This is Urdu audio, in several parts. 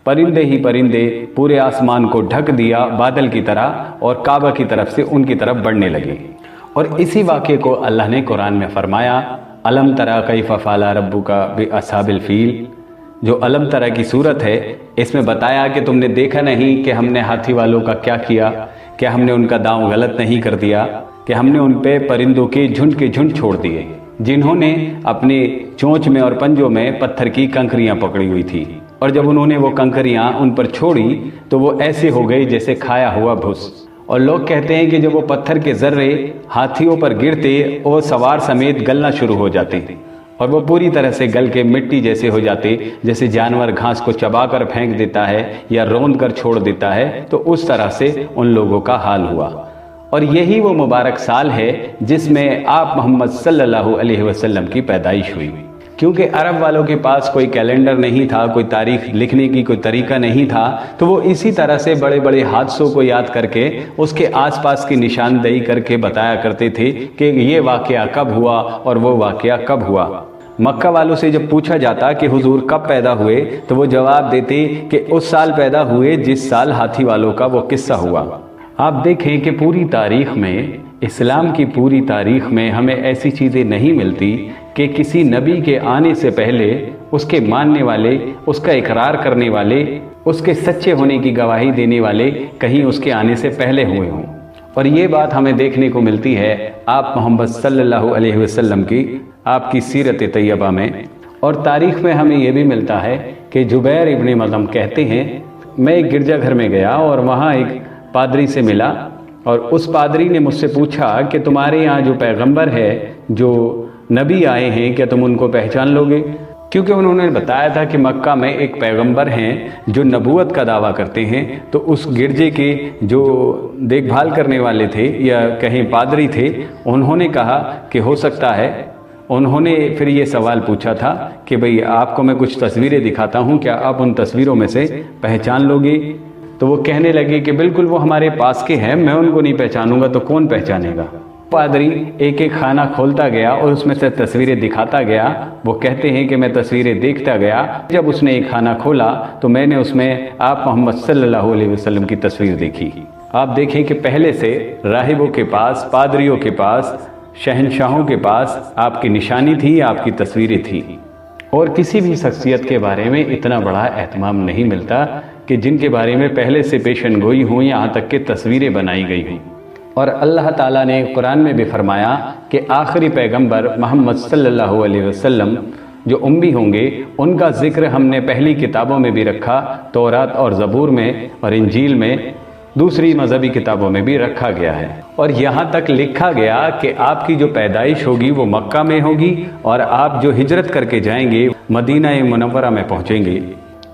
پرندے ہی پرندے پورے آسمان کو ڈھک دیا بادل کی طرح، اور کعبہ کی طرف سے ان کی طرف بڑھنے لگے۔ اور اسی واقعے کو اللہ نے قرآن میں فرمایا، الم تری کیف فعل ربک باصحاب الفیل، جو الم تری کی صورت ہے، اس میں بتایا کہ تم نے دیکھا نہیں کہ ہم نے ہاتھی والوں کا کیا کیا، کہ ہم نے ان کا داؤں غلط نہیں کر دیا، کہ ہم نے ان پہ پرندوں کے جھنڈ چھوڑ دیے جنہوں نے اپنے چونچ میں اور پنجوں میں پتھر کی کنکریاں پکڑی ہوئی تھی، اور جب انہوں نے وہ کنکریاں ان پر چھوڑی تو وہ ایسے ہو گئی جیسے کھایا ہوا بھس۔ اور لوگ کہتے ہیں کہ جب وہ پتھر کے ذرے ہاتھیوں پر گرتے وہ سوار سمیت گلنا شروع ہو جاتے، اور وہ پوری طرح سے گل کے مٹی جیسے ہو جاتے، جیسے جانور گھاس کو چبا کر پھینک دیتا ہے یا روند کر چھوڑ دیتا ہے، تو اس طرح سے ان لوگوں کا حال ہوا۔ اور یہی وہ مبارک سال ہے جس میں آپ محمد صلی اللہ علیہ وسلم کی پیدائش ہوئی۔ کیونکہ عرب والوں کے پاس کوئی کیلنڈر نہیں تھا، کوئی تاریخ لکھنے کی کوئی طریقہ نہیں تھا، تو وہ اسی طرح سے بڑے بڑے حادثوں کو یاد کر کے اس کے آس پاس کی نشاندہی کر کے بتایا کرتے تھے کہ یہ واقعہ کب ہوا اور وہ واقعہ کب ہوا۔ مکہ والوں سے جب پوچھا جاتا کہ حضور کب پیدا ہوئے تو وہ جواب دیتے کہ اس سال پیدا ہوئے جس سال ہاتھی والوں کا وہ قصہ ہوا۔ آپ دیکھیں کہ پوری تاریخ میں، اسلام کی پوری تاریخ میں ہمیں ایسی چیزیں نہیں ملتی کہ کسی نبی کے آنے سے پہلے اس کے ماننے والے، اس کا اقرار کرنے والے، اس کے سچے ہونے کی گواہی دینے والے کہیں اس کے آنے سے پہلے ہوئے ہوں۔ اور یہ بات ہمیں دیکھنے کو ملتی ہے آپ محمد صلی اللہ علیہ وسلم کی، آپ کی سیرت طیبہ میں۔ اور تاریخ میں ہمیں یہ بھی ملتا ہے کہ جبیر ابن مطعم کہتے ہیں، میں ایک گرجا گھر میں گیا اور وہاں ایک پادری سے ملا، اور اس پادری نے مجھ سے پوچھا کہ تمہارے یہاں جو پیغمبر ہے، جو نبی آئے ہیں، کیا تم ان کو پہچان لو گے؟ کیونکہ انہوں نے بتایا تھا کہ مکہ میں ایک پیغمبر ہیں جو نبوت کا دعویٰ کرتے ہیں۔ تو اس گرجے کے جو دیکھ بھال کرنے والے تھے یا کہیں پادری تھے، انہوں نے کہا کہ ہو سکتا ہے۔ انہوں نے پھر یہ سوال پوچھا تھا کہ بھئی آپ کو میں کچھ تصویریں دکھاتا ہوں، کیا آپ ان تصویروں میں سے پہچان لو گے؟ تو وہ کہنے لگے کہ بالکل وہ ہمارے پاس کے ہیں، میں ان کو نہیں پہچانوں گا تو کون پہچانے گا؟ پادری ایک ایک خانہ کھولتا گیا اور اس میں سے تصویریں دکھاتا گیا۔ وہ کہتے ہیں کہ میں تصویریں دیکھتا گیا، جب اس نے ایک خانہ کھولا تو میں نے اس میں آپ محمد صلی اللہ علیہ وسلم کی تصویر دیکھی۔ آپ دیکھیں کہ پہلے سے راہبوں کے پاس، پادریوں کے پاس، شہنشاہوں کے پاس آپ کی نشانی تھی، آپ کی تصویریں تھی۔ اور کسی بھی شخصیت کے بارے میں اتنا بڑا اہتمام نہیں ملتا کہ جن کے بارے میں پہلے سے پیشن گوئی ہوں، یہاں تک کہ تصویریں بنائی گئی ہوں۔ اور اللہ تعالیٰ نے قرآن میں بھی فرمایا کہ آخری پیغمبر محمد صلی اللہ علیہ وسلم جو امی ہوں گے، ان کا ذکر ہم نے پہلی کتابوں میں بھی رکھا، تورات اور زبور میں اور انجیل میں، دوسری مذہبی کتابوں میں بھی رکھا گیا ہے۔ اور یہاں تک لکھا گیا کہ آپ کی جو پیدائش ہوگی وہ مکہ میں ہوگی، اور آپ جو ہجرت کر کے جائیں گے مدینہ منورہ میں پہنچیں گے۔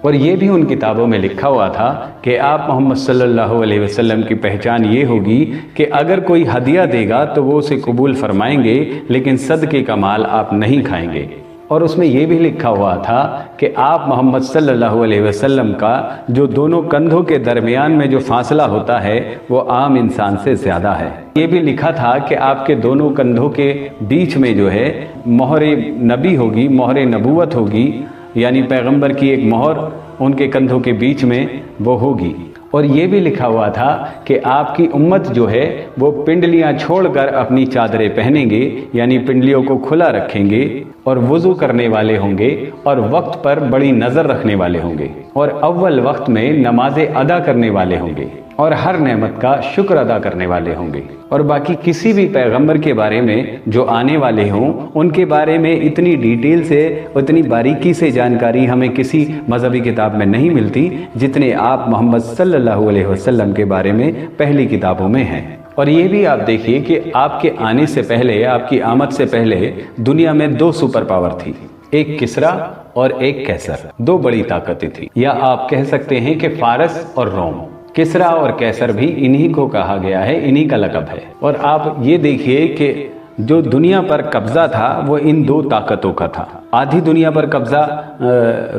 اور یہ بھی ان کتابوں میں لکھا ہوا تھا کہ آپ محمد صلی اللہ علیہ وسلم کی پہچان یہ ہوگی کہ اگر کوئی ہدیہ دے گا تو وہ اسے قبول فرمائیں گے، لیکن صدقے کا مال آپ نہیں کھائیں گے۔ اور اس میں یہ بھی لکھا ہوا تھا کہ آپ محمد صلی اللہ علیہ وسلم کا جو دونوں کندھوں کے درمیان میں جو فاصلہ ہوتا ہے وہ عام انسان سے زیادہ ہے۔ یہ بھی لکھا تھا کہ آپ کے دونوں کندھوں کے بیچ میں جو ہے مہر نبی ہوگی، مہر نبوت ہوگی، یعنی پیغمبر کی ایک مہر ان کے کندھوں کے بیچ میں وہ ہوگی۔ اور یہ بھی لکھا ہوا تھا کہ آپ کی امت جو ہے وہ پنڈلیاں چھوڑ کر اپنی چادریں پہنیں گے، یعنی پنڈلیوں کو کھلا رکھیں گے، اور وضو کرنے والے ہوں گے، اور وقت پر بڑی نظر رکھنے والے ہوں گے، اور اول وقت میں نمازیں ادا کرنے والے ہوں گے، اور ہر نعمت کا شکر ادا کرنے والے ہوں گے۔ اور باقی کسی بھی پیغمبر کے بارے میں جو آنے والے ہوں ان کے بارے میں اتنی ڈیٹیل سے، اتنی باریکی سے جانکاری ہمیں کسی مذہبی کتاب میں نہیں ملتی جتنے آپ محمد صلی اللہ علیہ وسلم کے بارے میں پہلی کتابوں میں ہیں۔ اور یہ بھی آپ دیکھیے کہ آپ کے آنے سے پہلے، آپ کی آمد سے پہلے دنیا میں دو سپر پاور تھی، ایک کسرا اور ایک کیسر، دو بڑی طاقتیں تھیں، یا آپ کہہ سکتے ہیں کہ فارس اور روم۔ کسرا اور کیسر بھی انہی کو کہا گیا ہے، انہی کا لقب ہے۔ اور آپ یہ دیکھیے کہ جو دنیا پر قبضہ تھا وہ ان دو طاقتوں کا تھا، آدھی دنیا پر قبضہ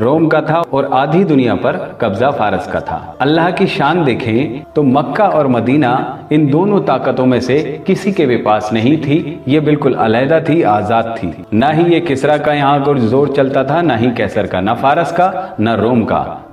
روم کا تھا اور آدھی دنیا پر قبضہ فارس کا تھا۔ اللہ کی شان دیکھیں تو مکہ اور مدینہ ان دونوں طاقتوں میں سے کسی کے بھی پاس نہیں تھی، یہ بالکل علیحدہ تھی، آزاد تھی۔ نہ ہی یہ کسرا کا یہاں کوئی زور چلتا تھا، نہ ہی کیسر کا، نہ فارس کا، نہ روم کا۔